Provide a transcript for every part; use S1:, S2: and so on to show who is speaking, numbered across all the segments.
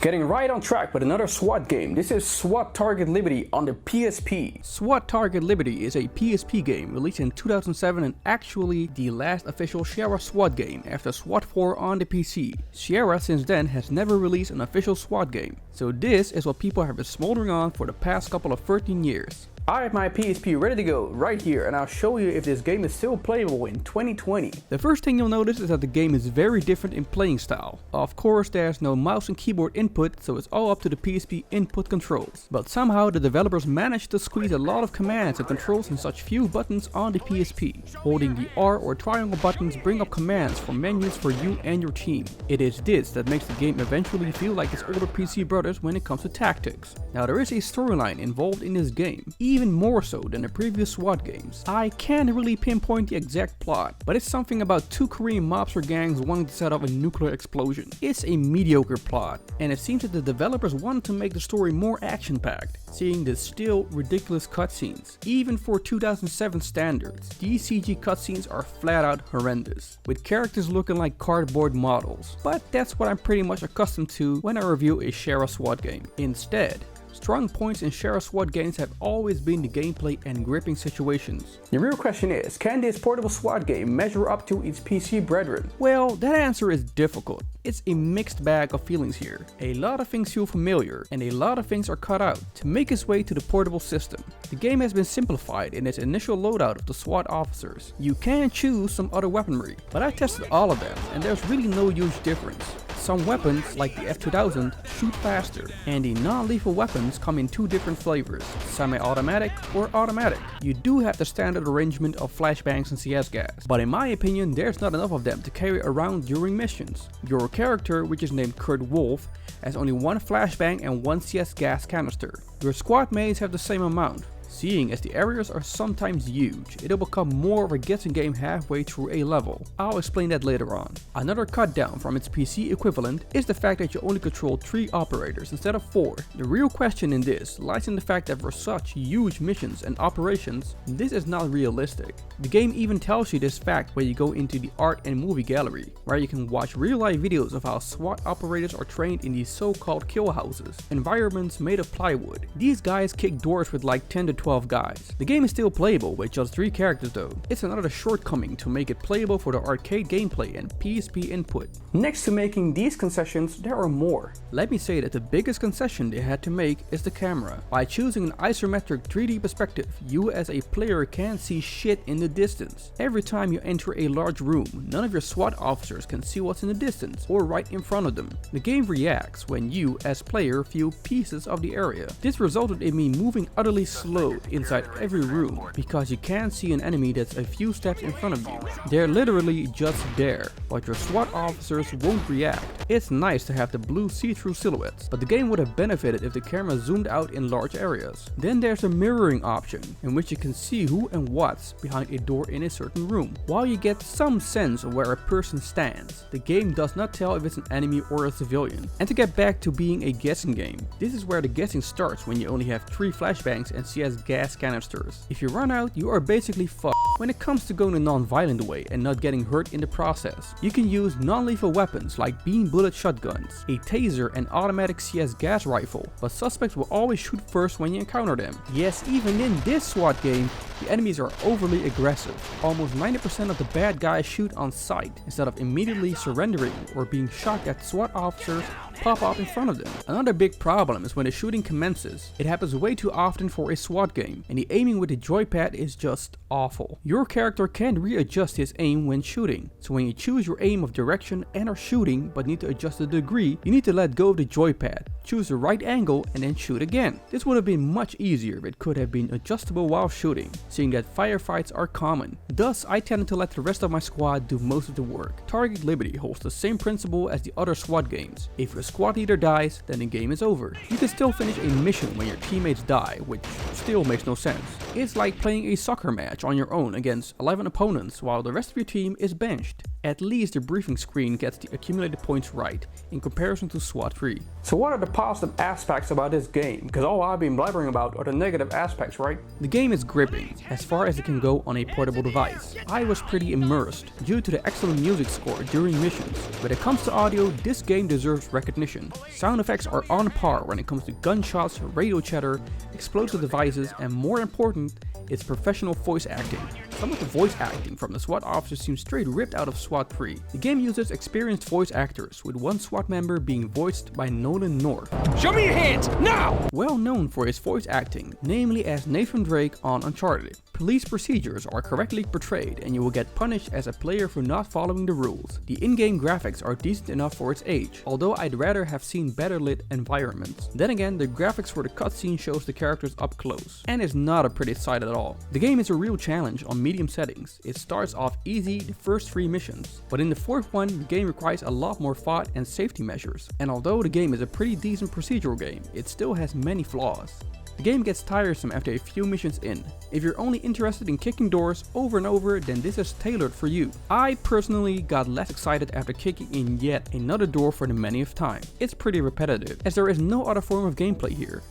S1: Getting right on track with another SWAT game. This is SWAT Target Liberty on the PSP. SWAT Target Liberty is a PSP game released in 2007 and actually the last official Sierra SWAT game after SWAT 4 on the PC. Sierra since then has never released an official SWAT game, so this is what people have been smoldering on for the past couple of 13 years. I have my PSP ready to go right here, and I'll show you if this game is still playable in 2020. The first thing you'll notice is that the game is very different in playing style. Of course, there's no mouse and keyboard input, so it's all up to the PSP input controls. But somehow the developers managed to squeeze a lot of commands and controls in such few buttons on the PSP. Holding the R or triangle buttons bring up commands from menus for you and your team. It is this that makes the game eventually feel like its older PC brothers when it comes to tactics. Now there is a storyline involved in this game, even more so than the previous SWAT games. I can't really pinpoint the exact plot, but it's something about two Korean mobster gangs wanting to set up a nuclear explosion. It's a mediocre plot, and it seems that the developers wanted to make the story more action-packed, seeing the still ridiculous cutscenes. Even for 2007 standards, these CG cutscenes are flat out horrendous, with characters looking like cardboard models. But that's what I'm pretty much accustomed to when I review a Sierra SWAT game. Instead, strong points in Sierra SWAT games have always been the gameplay and gripping situations. The real question is, can this portable SWAT game measure up to its PC brethren? Well, that answer is difficult. It's a mixed bag of feelings here. A lot of things feel familiar, and a lot of things are cut out to make its way to the portable system. The game has been simplified in its initial loadout of the SWAT officers. You can choose some other weaponry, but I tested all of them, and there's really no huge difference. Some weapons, like the F2000, shoot faster, and the non-lethal weapons come in two different flavors, semi-automatic or automatic. You do have the standard arrangement of flashbangs and CS gas, but in my opinion there's not enough of them to carry around during missions. Your character, which is named Kurt Wolf, has only one flashbang and one CS gas canister. Your squad mates have the same amount. Seeing as the areas are sometimes huge, it'll become more of a guessing game halfway through a level. I'll explain that later on. Another cut down from its PC equivalent is the fact that you only control 3 operators instead of 4. The real question in this lies in the fact that for such huge missions and operations, this is not realistic. The game even tells you this fact when you go into the art and movie gallery, where you can watch real life videos of how SWAT operators are trained in these so-called kill houses, environments made of plywood. These guys kick doors with like 10 to 12 guys. The game is still playable with just 3 characters though. It's another shortcoming to make it playable for the arcade gameplay and PSP input. Next to making these concessions, there are more. Let me say that the biggest concession they had to make is the camera. By choosing an isometric 3D perspective, you as a player can't see shit in the distance. Every time you enter a large room, none of your SWAT officers can see what's in the distance or right in front of them. The game reacts when you as player view pieces of the area. This resulted in me moving utterly slow inside every room because you can't see an enemy that's a few steps in front of you. They're literally just there, but your SWAT officers won't react. It's nice to have the blue see-through silhouettes, but the game would have benefited if the camera zoomed out in large areas. Then there's a mirroring option, in which you can see who and what's behind a door in a certain room. While you get some sense of where a person stands, the game does not tell if it's an enemy or a civilian. And to get back to being a guessing game, this is where the guessing starts when you only have 3 flashbangs and CS gas canisters. If you run out, you are basically fucked. When it comes to going the non-violent way and not getting hurt in the process, you can use non-lethal weapons like beam bullet shotguns, a taser and automatic CS gas rifle, but suspects will always shoot first when you encounter them. Yes, even in this SWAT game, the enemies are overly aggressive. Almost 90% of the bad guys shoot on sight instead of immediately surrendering or being shocked at SWAT officers pop up in front of them. Another big problem is when the shooting commences. It happens way too often for a SWAT game, and the aiming with the joypad is just awful. Your character can't readjust his aim when shooting, so when you choose your aim of direction and are shooting but need to adjust the degree, you need to let go of the joypad, choose the right angle and then shoot again. This would have been much easier if it could have been adjustable while shooting, seeing that firefights are common. Thus, I tended to let the rest of my squad do most of the work. Target Liberty holds the same principle as the other SWAT games. If your squad leader dies, then the game is over. You can still finish a mission when your teammates die, which still makes no sense. It's like playing a soccer match on your own against 11 opponents while the rest of your team is benched. At least the briefing screen gets the accumulated points right in comparison to SWAT 3. So what are the positive aspects about this game? Because all I've been blabbering about are the negative aspects, right? The game is gripping, as far as it can go on a portable device. I was pretty immersed due to the excellent music score during missions. When it comes to audio, this game deserves recognition. Sound effects are on par when it comes to gunshots, radio chatter, explosive devices, and more important, it's professional voice acting. Some of the voice acting from the SWAT officers seems straight ripped out of SWAT 3. The game uses experienced voice actors, with one SWAT member being voiced by Nolan North. Show me your hands, now! Well known for his voice acting, namely as Nathan Drake on Uncharted. Police procedures are correctly portrayed and you will get punished as a player for not following the rules. The in-game graphics are decent enough for its age, although I'd rather have seen better lit environments. Then again, the graphics for the cutscene shows the characters up close, and is not a pretty sight at all. The game is a real challenge on medium settings. It starts off easy the first 3 missions, but in the 4th one the game requires a lot more thought and safety measures. And although the game is a pretty decent procedural game, it still has many flaws. The game gets tiresome after a few missions in. If you're only interested in kicking doors over and over, then this is tailored for you. I personally got less excited after kicking in yet another door for the 20th time. It's pretty repetitive, as there is no other form of gameplay here.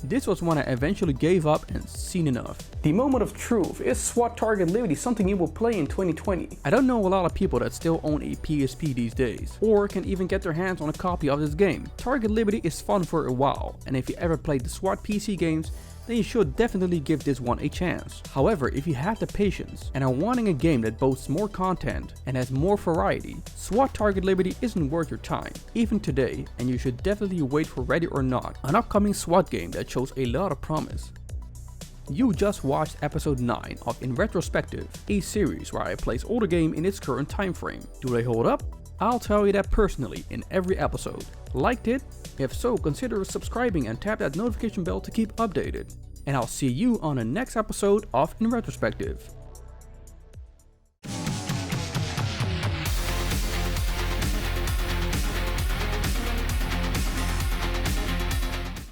S1: This was one I eventually gave up and seen enough. The moment of truth, is SWAT Target Liberty something you will play in 2020? I don't know a lot of people that still own a PSP these days, or can even get their hands on a copy of this game. Target Liberty is fun for a while, and if you ever played the SWAT PC games, then you should definitely give this one a chance. However, if you have the patience and are wanting a game that boasts more content and has more variety, SWAT Target Liberty isn't worth your time, even today, and you should definitely wait for Ready or Not, an upcoming SWAT game that shows a lot of promise. You just watched episode 9 of In Retrospective, a series where I place all the game in its current time frame. Do they hold up? I'll tell you that personally in every episode. Liked it? If so, consider subscribing and tap that notification bell to keep updated. And I'll see you on the next episode of In Retrospective.